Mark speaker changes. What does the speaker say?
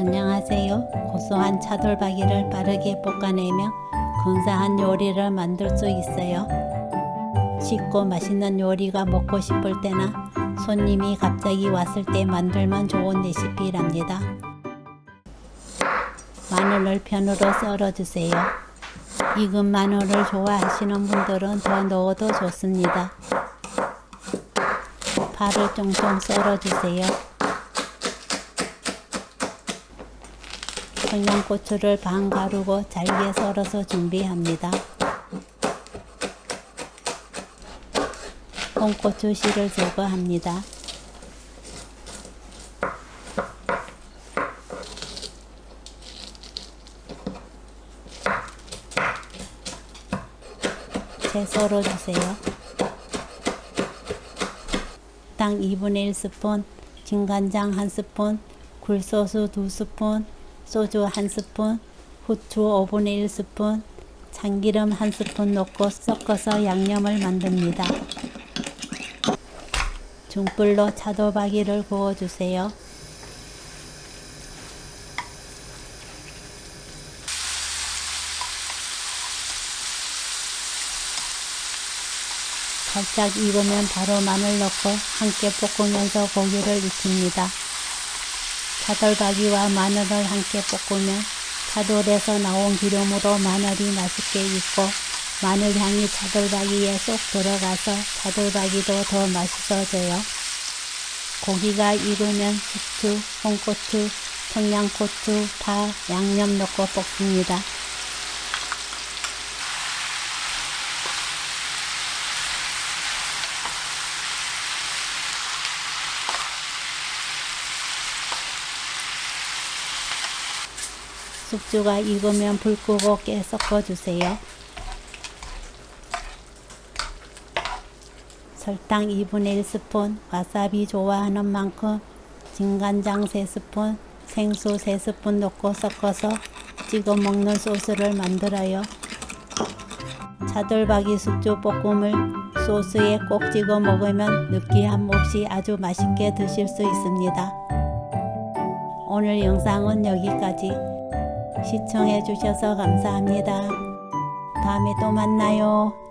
Speaker 1: 안녕하세요. 고소한 차돌박이를 빠르게 볶아내며 근사한 요리를 만들 수 있어요. 쉽고 맛있는 요리가 먹고 싶을 때나 손님이 갑자기 왔을 때 만들면 좋은 레시피랍니다. 마늘을 편으로 썰어주세요. 익은 마늘을 좋아하시는 분들은 더 넣어도 좋습니다. 파를 쫑쫑 썰어주세요. 청양고추를 반 가루고 잘게 썰어서 준비합니다. 홍고추 씨를 제거합니다. 채 썰어주세요. 당 2분의 1스푼, 진간장 1스푼, 굴소스 2스푼, 소주 1스푼, 후추 5분의 1스푼, 참기름 1스푼 넣고 섞어서 양념을 만듭니다. 중불로 차돌박이를 구워주세요. 살짝 익으면 바로 마늘 넣고 함께 볶으면서 고기를 익힙니다. 차돌박이와 마늘을 함께 볶으면 차돌에서 나온 기름으로 마늘이 맛있게 익고 마늘 향이 차돌박이에 쏙 들어가서 차돌박이도 더 맛있어져요. 고기가 익으면 후추, 홍고추, 청양고추, 파, 양념 넣고 볶습니다. 숙주가 익으면 불 끄고 깨 섞어주세요. 설탕 2분의 1스푼, 와사비 좋아하는 만큼, 진간장 3스푼, 생수 3스푼 넣고 섞어서 찍어 먹는 소스를 만들어요. 차돌박이 숙주 볶음을 소스에 꼭 찍어 먹으면 느끼함 없이 아주 맛있게 드실 수 있습니다. 오늘 영상은 여기까지. 시청해 주셔서 감사합니다. 다음에 또 만나요.